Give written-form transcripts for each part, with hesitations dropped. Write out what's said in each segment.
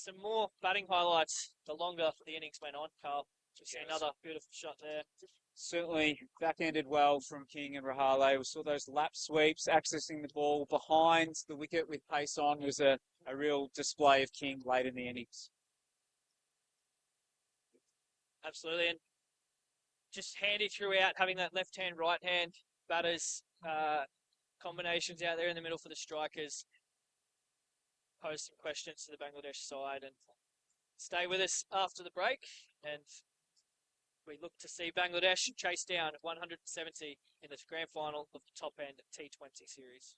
some more batting highlights the longer the innings went on, Carl. Just another beautiful shot there. Certainly back-ended well from King and Rahale. We saw those lap sweeps, accessing the ball behind the wicket with pace on was a real display of King late in the innings. Absolutely, and just handy throughout, having that left-hand, right-hand batters combinations out there in the middle for the strikers. Pose some questions to the Bangladesh side and stay with us after the break, and we look to see Bangladesh chase down 170 in the grand final of the top end T20 series.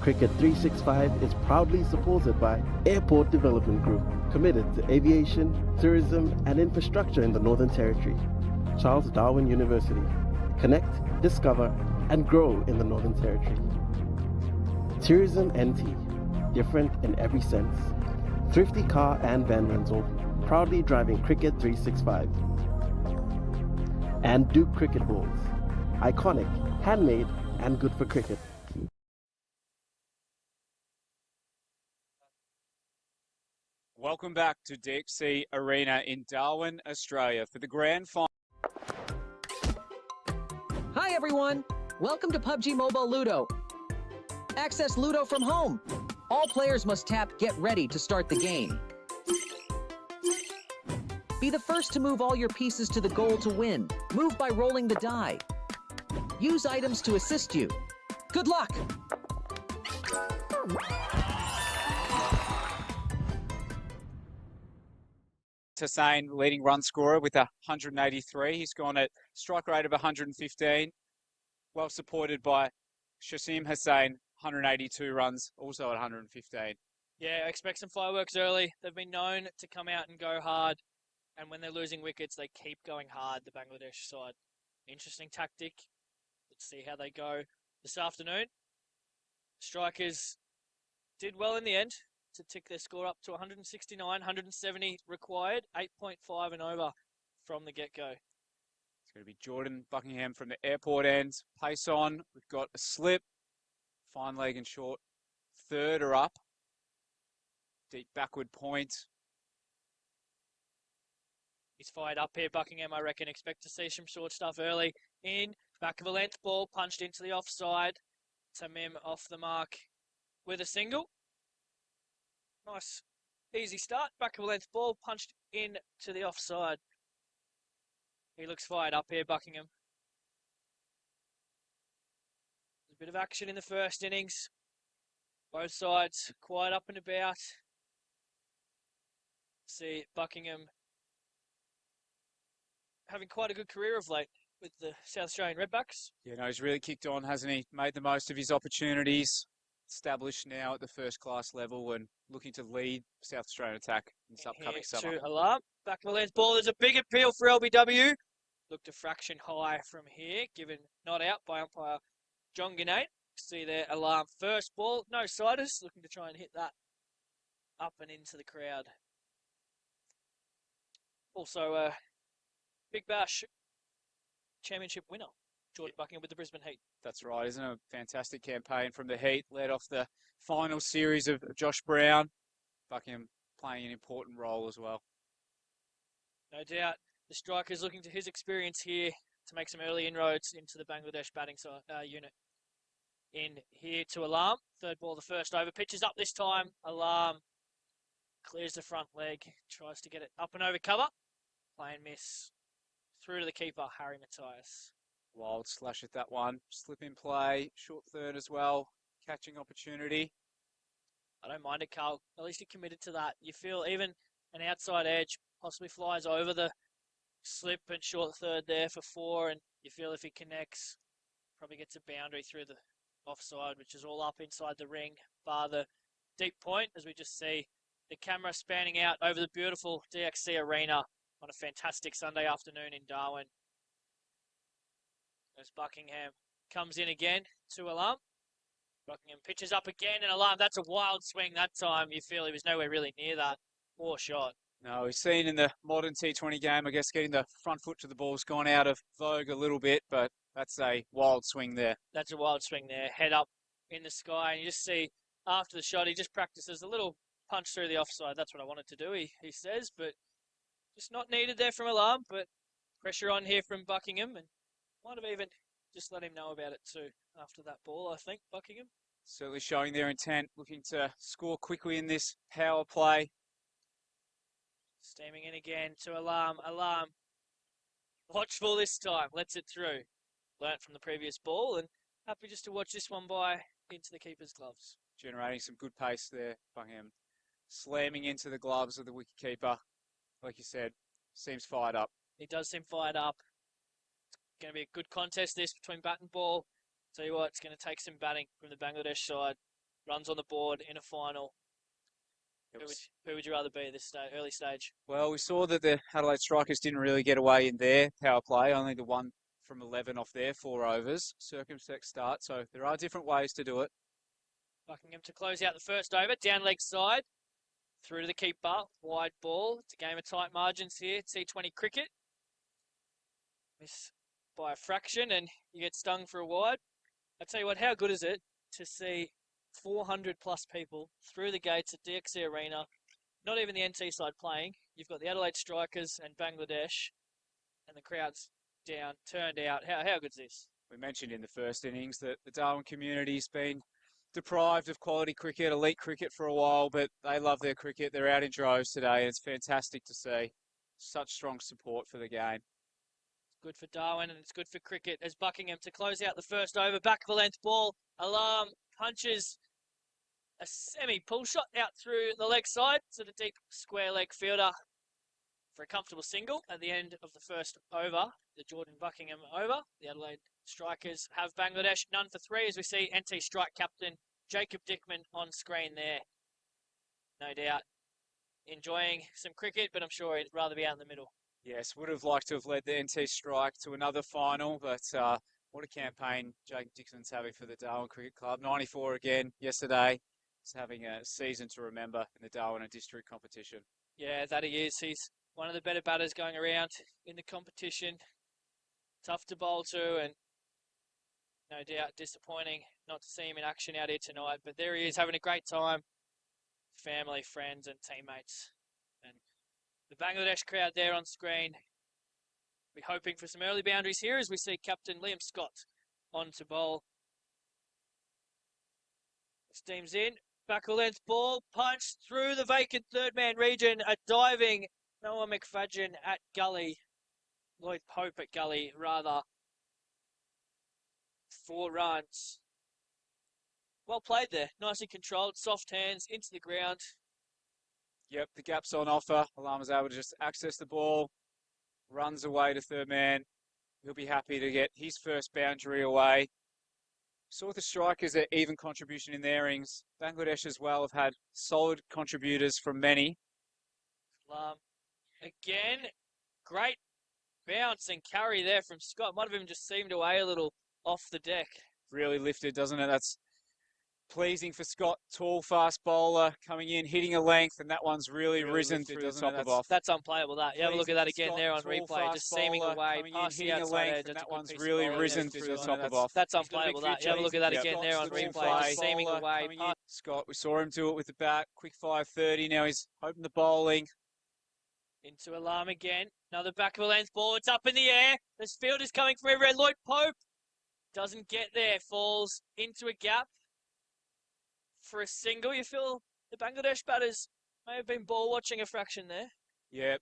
Cricket 365 is proudly supported by Airport Development Group, committed to aviation, tourism, and infrastructure in the Northern Territory. Charles Darwin University. Connect, discover, and grow in the Northern Territory. Tourism NT, different in every sense. Thrifty Car and Van Rental, proudly driving Cricket 365. And Duke Cricket Balls, iconic, handmade, and good for cricket. Welcome back to DXC Arena in Darwin, Australia for the grand final. Hi everyone! Welcome to PUBG Mobile Ludo. Access Ludo from home. All players must tap Get Ready to start the game. Be the first to move all your pieces to the goal to win. Move by rolling the die. Use items to assist you. Good luck! Hussain, leading run scorer with 183. He's gone at strike rate of 115. Well supported by Shasim Hussain, 182 runs, also at 115. Yeah, I expect some fireworks early. They've been known to come out and go hard. And when they're losing wickets, they keep going hard, the Bangladesh side. Interesting tactic. Let's see how they go this afternoon. Strikers did well in the end to tick their score up to 169, 170 required, 8.5 and over from the get-go. It's going to be Jordan Buckingham from the airport end. Pace on. We've got a slip. Fine leg and short. Third are up. Deep backward point. He's fired up here, Buckingham, I reckon. Expect to see some short stuff early. In, back of a length ball, punched into the offside. Tamim off the mark with a single. Nice, easy start. Back of a length ball, punched in to the offside. He looks fired up here, Buckingham. There's a bit of action in the first innings. Both sides quite up and about. See Buckingham having quite a good career of late with the South Australian Redbacks. Yeah, no, he's really kicked on, hasn't he? Made the most of his opportunities. Established now at the first class level and looking to lead South Australian attack in this upcoming summer. To Alarm. Back of the length ball. There's a big appeal for LBW. Looked a fraction high from here, given not out by umpire John Gannate. See there, Alarm first ball. No siders. Looking to try and hit that up and into the crowd. Also, Big Bash Championship winner, Jordan Buckingham with the Brisbane Heat. That's right. Isn't it a fantastic campaign from the Heat? Led off the final series of Josh Brown. Buckingham playing an important role as well. No doubt. The striker's looking to his experience here to make some early inroads into the Bangladesh batting unit. In here to Alarm. Third ball, the first over. Pitches up this time. Alarm clears the front leg. Tries to get it up and over cover. Play and miss. Through to the keeper, Harry Matthias. Wild slash at that one. Slip in play. Short third as well. Catching opportunity. I don't mind it, Carl. At least he committed to that. You feel even an outside edge possibly flies over the slip and short third there for 4, and you feel if he connects, probably gets a boundary through the offside, which is all up inside the ring, bar the deep point, as we just see the camera spanning out over the beautiful DXC Arena on a fantastic Sunday afternoon in Darwin. As Buckingham comes in again to Alarm. Buckingham pitches up again, and Alarm, that's a wild swing that time. You feel he was nowhere really near that. Poor shot. No, we've seen in the modern T20 game, I guess getting the front foot to the ball's gone out of vogue a little bit, but that's a wild swing there. That's a wild swing there. Head up in the sky, and you just see after the shot, he just practices a little punch through the offside. That's what I wanted to do, he says, but just not needed there from Alarm, but pressure on here from Buckingham, and might have even just let him know about it too after that ball, I think, Buckingham. Certainly showing their intent, looking to score quickly in this power play. Steaming in again to Alarm. Alarm, watchful this time, lets it through. Learnt from the previous ball, and happy just to watch this one by into the keeper's gloves. Generating some good pace there, Buckingham. Slamming into the gloves of the wicketkeeper. Like you said, seems fired up. He does seem fired up. It's going to be a good contest this between bat and ball. Tell you what, it's going to take some batting from the Bangladesh side. runs on the board in a final. It was- Who would you rather be at this early stage? Well, we saw that the Adelaide Strikers didn't really get away in their power play, only the 1 from 11 off their 4 overs. Circumspect start, so there are different ways to do it. Buckingham to close out the first over, down leg side, through to the keeper, wide ball. It's a game of tight margins here. T20 cricket. Miss by a fraction and you get stung for a wide. I tell you what, how good is it to see 400 plus people through the gates at DXC Arena, not even the NT side playing. You've got the Adelaide Strikers and Bangladesh, and the crowd's down, turned out. How good's this? We mentioned in the first innings that the Darwin community's been deprived of quality cricket, elite cricket for a while, but they love their cricket. They're out in droves today. It's fantastic to see such strong support for the game. Good for Darwin and it's good for cricket as Buckingham to close out the first over. Back of the length ball. Alarm punches a semi-pull shot out through the leg side to the deep square leg fielder for a comfortable single at the end of the first over. The Jordan Buckingham over. The Adelaide Strikers have Bangladesh none for 3 as we see NT strike captain Jacob Dickman on screen there. No doubt enjoying some cricket, but I'm sure he'd rather be out in the middle. Yes, would have liked to have led the NT strike to another final, but what a campaign Jacob Dixon's having for the Darwin Cricket Club. 94 again yesterday. He's having a season to remember in the Darwin and District competition. Yeah, that he is. He's one of the better batters going around in the competition. Tough to bowl to and no doubt disappointing not to see him in action out here tonight. But there he is having a great time. Family, friends and teammates. And the Bangladesh crowd there on screen. We're hoping for some early boundaries here as we see Captain Liam Scott on to bowl. Steams in. Back length ball. Punched through the vacant third man region. A diving Noah McFadden at gully. Lloyd Pope at gully, rather. 4 runs. Well played there. Nicely controlled. Soft hands into the ground. Yep, the gap's on offer. Alarm was able to just access the ball, runs away to third man. He'll be happy to get his first boundary away. Saw the Strikers at even contribution in their innings. Bangladesh as well have had solid contributors from many. Again, great bounce and carry there from Scott. Might have even just seamed away a little off the deck. Really lifted, doesn't it? That's pleasing for Scott. Tall, fast bowler coming in, hitting a length, and that one's really risen through the top of off. That's unplayable, that. You have a look at that again Scott, there on tall, replay. Just seaming away, past the outside edge. and that one's really risen through the top of off. That's unplayable, that. You have a look at that again there on replay. Just seaming away. Scott, we saw him do it with the bat. Quick 5:30. Now he's hoping the bowling. Into Alarm again. Another back of a length ball. It's up in the air. This field is coming for everywhere. Lloyd Pope doesn't get there. Falls into a gap for a single. You feel the Bangladesh batters may have been ball watching a fraction there. Yeah,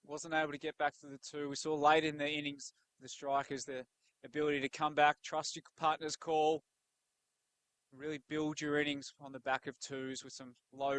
wasn't able to get back to the 2. We saw late in the innings, the Strikers, the ability to come back, trust your partner's call, really build your innings on the back of 2s with some low